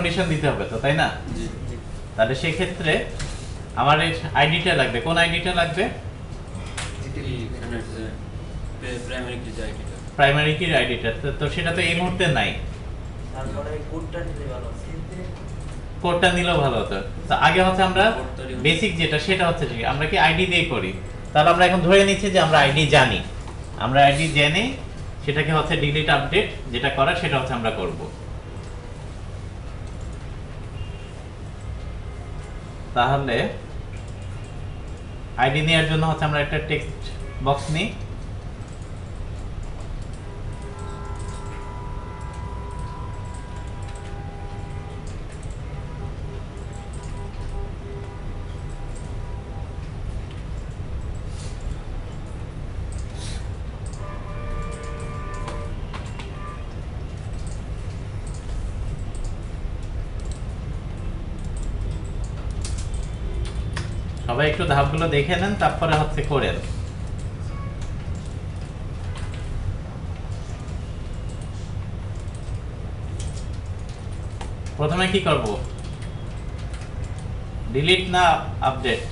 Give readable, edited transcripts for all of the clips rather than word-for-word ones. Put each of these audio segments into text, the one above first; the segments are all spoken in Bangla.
কন্ডিশন দিতে হবে তো, তাই না? জি তাহলে সেই ক্ষেত্রে আমার এই আইডিটা লাগবে। কোন আইডিটা লাগবে? এখানে প্রাইমারি কি আইডিটা, প্রাইমারি কির আইডিটা। তো সেটা তো এই মুহূর্তে নাই। তারপরে কোডটা নিলে ভালো আছে। কোডটা নিলেও ভালো হতো। তো আগে হচ্ছে আমরা বেসিক যেটা সেটা হচ্ছে কি আমরা কি আইডি দিয়ে করি। তাহলে আমরা এখন ধরে নিচ্ছি যে আমরা আইডি জানি। আমরা আইডি জেনে সেটাকে হচ্ছে ডিলিট আপডেট যেটা করার সেটা হচ্ছে আমরা করব। তাহলে আইডি নেওয়ার জন্য হচ্ছে আমরা একটা টেক্সট বক্স নিই। সবাই একটু ধাপগুলো দেখে নেন, তারপরে হচ্ছে করেন। প্রথমে কি করব? ডিলিট না আপডেট?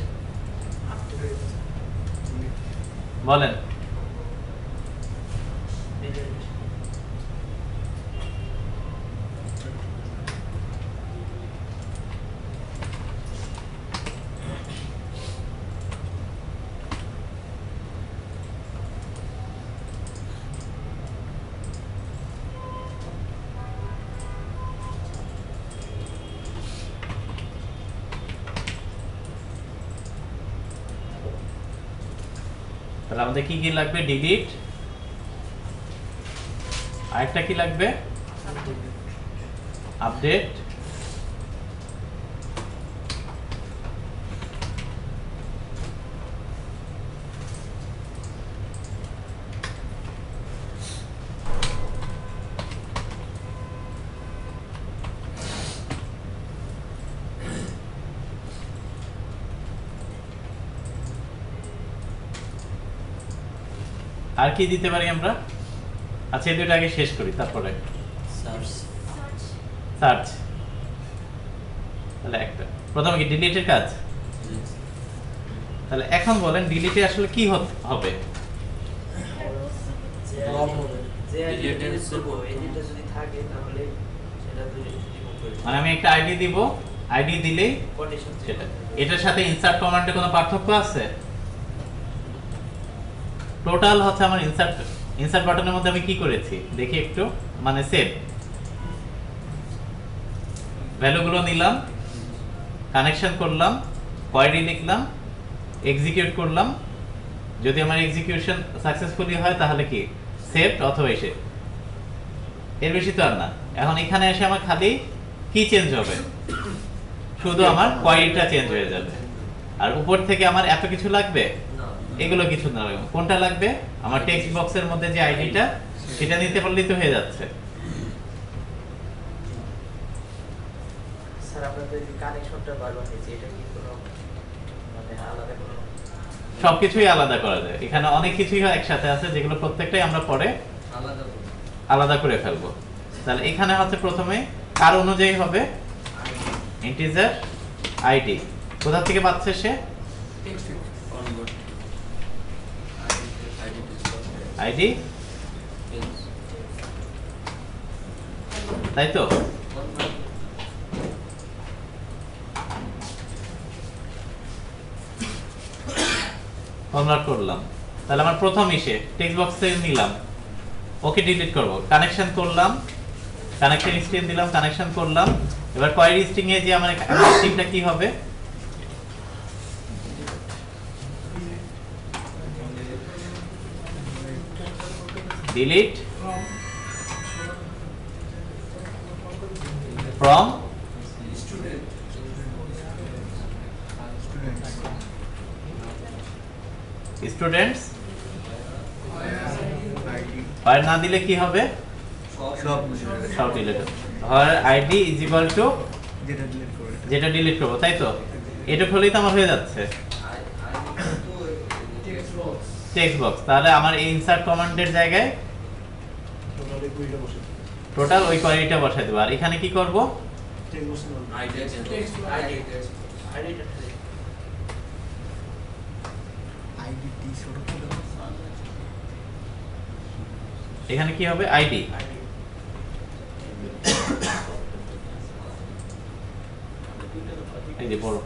বলেন। তাহলে আমাদের কি কি লাগবে? ডিলিট, আরেকটা কি লাগবে? আপডেট, আর কি দিতে পারি আমরা? আচ্ছা এই দুটো আগে শেষ করি তারপরে সার্চ সার্চ। তাহলে একটা প্রথমে কি ডিলিটের কাজ। তাহলে এখন বলেন ডিলিটে আসলে কি হবে? যে আইডিটা করব এডিটটা যদি থাকে তাহলে সেটা তো রিমুভ করে মানে আমি একটা আইডি দিব, আইডি দিলেই কন্ডিশন সেটা। এটার সাথে ইনসার্ট কমান্ডে কোনো পার্থক্য আছে? টোটাল হচ্ছে আমার ইনসার্ট বাটনের মধ্যে আমি কি করেছি দেখি একটু, মানে সেভ ভ্যালুগুলো নিলাম, কানেকশন করলাম, কোয়েরি লিখলাম, এক্সিকিউট করলাম। যদি আমার এক্সিকিউশন সাকসেসফুলি হয় তাহলে কি সেভড অথবা এসে, এর বেশি তো আর না। এখন এখানে এসে আমার খালি কি চেঞ্জ হবে? শুধু আমার কোয়েরিটা চেঞ্জ হয়ে যাবে। আর উপর থেকে আমার এত কিছু লাগবে? এগুলো কিছু না। কোনটা লাগবে? আমার টেক্সট বক্সের মধ্যে যে আইডিটা সেটা নিতে পারলেই তো হয়ে যাচ্ছে। স্যার আপনাদের যে কানেকশনটা বারবার নিচে এটা কি কোনো মানে আলাদা কোনো? সবকিছুই আলাদা করা যায়। এখানে অনেক কিছুই একসাথে আছে যেগুলো প্রত্যেকটাই আমরা পরে আলাদা করে ফেলবো। তাহলে এখানে হচ্ছে প্রথমে কার অনুযায়ী হবে? Integer ID. কোথা থেকে পাচ্ছে সে? আইডি, তাই তো? কনভার্ট করলাম। তাহলে আমার প্রথম ইসে টেক্সট বক্সে নিলাম, ওকে ডিলিট করব, কানেকশন করলাম, কানেকশন স্ট্রিং দিলাম, কানেকশন করলাম। এবার কোয়েরি স্ট্রিং এ যে আমার স্ট্রিংটা কি হবে? delete from students। আর না দিলে কি হবে? সব ডিলিট হবে। আর আইডি ইজ ইকুয়াল টু যেটা ডিলিট করব, তাই তো? এটা হলেই তো আমার হয়ে যাচ্ছে টেক্সট বক্স। তাহলে আমার এই ইনসার্ট কমান্ডের জায়গায় টোটাল ওই কোয়েরিটা বসাই দেব। আর এখানে কি করব? আইডিয়া চেঞ্জ আইডিটা এখানে কি হবে আইডি এই যে বড়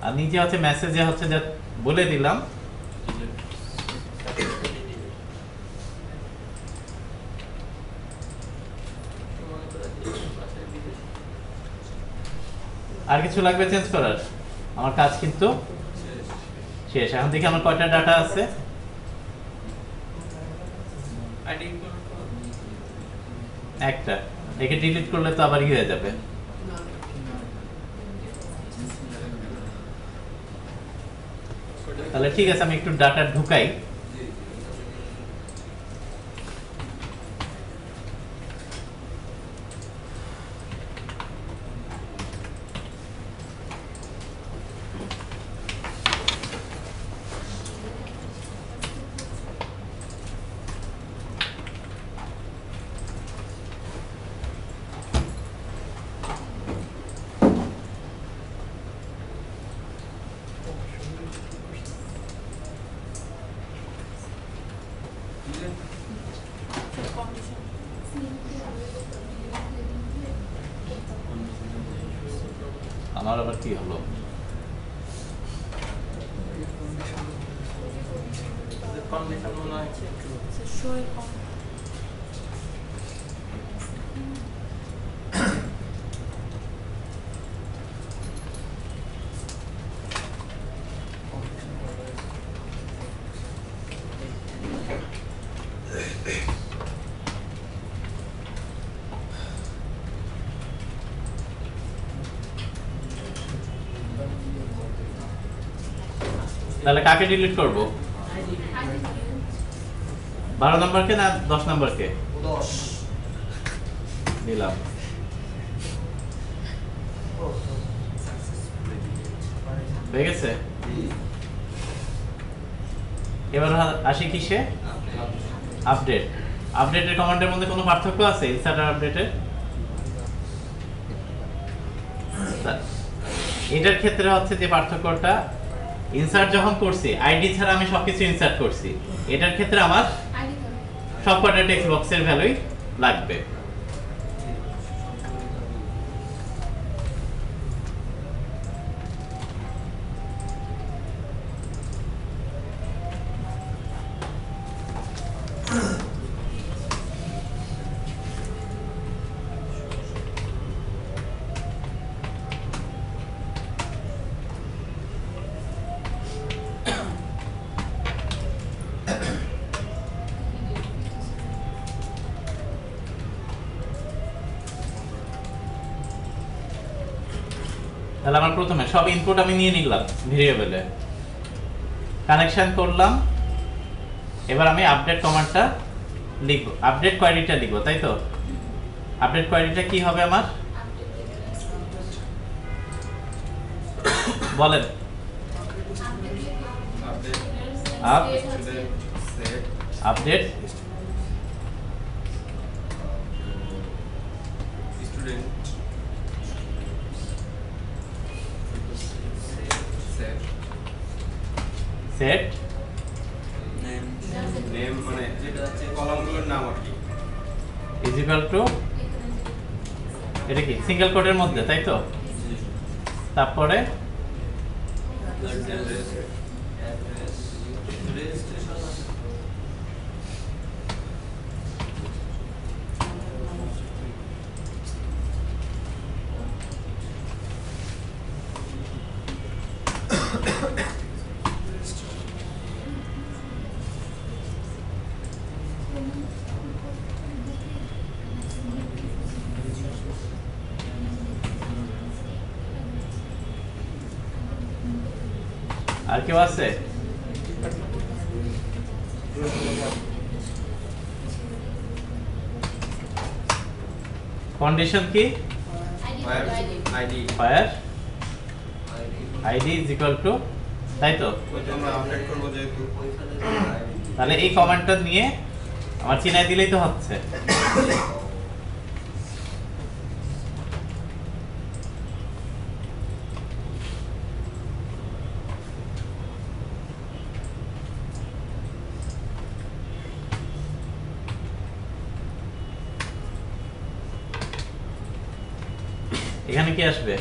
আর নিচে হচ্ছে মেসেজে হচ্ছে যে বলে দিলাম আর কিছু লাগবে চেঞ্জ করার আমার কাজ কিন্তু শেষ এখন দেখি আমার কয়টা ডাটা আছে একটা একে ডিলিট করলে তো আবার হয়ে যাবে তাহলে ঠিক আছে আমি একটু ডাটা ঢুকাই আমার আবার কি হলো তাহলে কাকে ডিলিট করব 12 নম্বরকে না 10 নম্বরকে 10 দিলাম হয়ে গেছে এবার আসি কিসে আপডেট আপডেটের কমান্ডের মধ্যে কোনো পার্থক্য আছে ইনসার্ট আর আপডেটের এটার ক্ষেত্রে হচ্ছে যে পার্থক্যটা ইনসার্ট যখন করছি আইডি ছাড়া আমি সবকিছু ইনসার্ট করছি এটার ক্ষেত্রে আমার সবকটা টেক্সট বক্সের ভ্যালুই লাগবে তাহলে আমার প্রথমে সব ইনপুট আমি নিয়ে নিলাম ভেরিয়েবলে কানেকশন করলাম এবার আমি আপডেট কমান্ডটা লিখব আপডেট কোয়েরিটা লিখব তাই তো আপডেট কোয়েরিটা কি হবে আমার বলেন আপডেট স্টুডেন্ট সেট নেম মানে যেটা আছে কলামগুলোর নাম আর কি ইজ ইকুয়াল টু এটা কি সিঙ্গেল কোটের মধ্যে তাই তো তারপরে আর কেউ আছে কন্ডিশন কি ID fire ID is equal to তাই তো ওইটা আমরা আপডেট করব যেহেতু তাহলে এই কমান্ডটা নিয়ে আমার চিনাই দিলেই তো হচ্ছে। এখানে কি আসবে?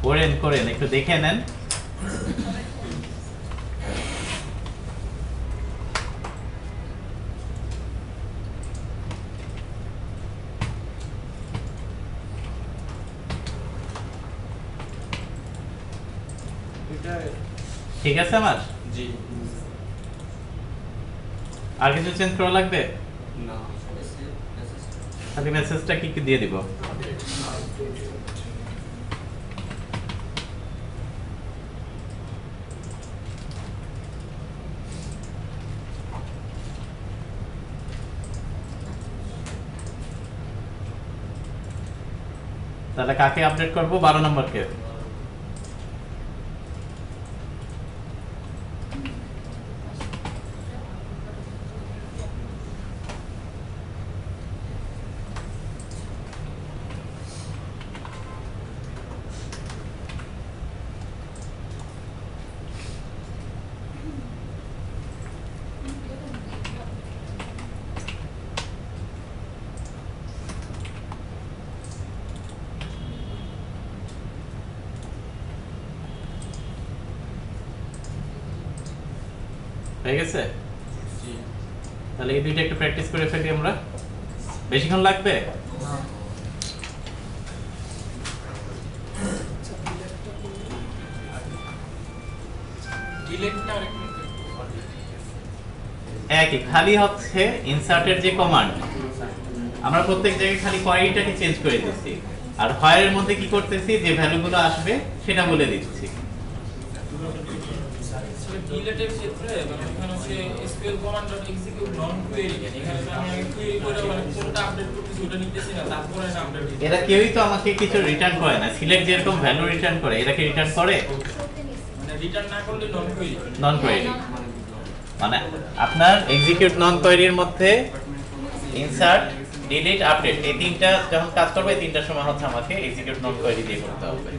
করেন করেন, একটু দেখে নেন। ঠিক আছে আমার? জি আর কিছু চেঞ্জ করা লাগবে? না খালি মেসেজটা কি কি দিয়ে দিব? তাহলে কাকে আপডেট করব? 12 নম্বরকে। হয়ে গেছে? জি তাহলে এই দুইটা একটু প্র্যাকটিস করে ফেলি আমরা। বেশিক্ষণ লাগবে? একই, খালি হচ্ছে ইনসার্টের যে কমান্ড, আমরা প্রত্যেক জায়গায় খালি কোয়ারিটাকে চেঞ্জ করে দিচ্ছি, আর হোয়ারের মধ্যে কি করতেছি, যে ভ্যালুগুলো আসবে সেটা বলে দিচ্ছি। ডিলেটের ক্ষেত্রে মানে এখানে হচ্ছে এসকিউএল কমান্ড ডট এক্সিকিউট নন কোয়েরি, এখানে তো আমি কোয়েরি করে মানে কোনটা আপডেট করতেছি ওটা নিতেছি না, তারপরে না আপডেট দিই। এরা কেউই তো আমাকে কিছু রিটার্ন করে না। সিলেক্ট যেরকম ভ্যালু রিটার্ন করে, এরা কি রিটার্ন করে? মানে রিটার্ন না করলে নন কোয়েরি। নন কোয়েরি মানে আপনার এক্সিকিউট নন কোয়েরির মধ্যে ইনসার্ট, ডিলিট, আপডেট এই তিনটা যখন কাজ করবে, এই তিনটার সময় হচ্ছে আমাকে এক্সিকিউট নন কোয়েরি দিয়ে করতে হবে।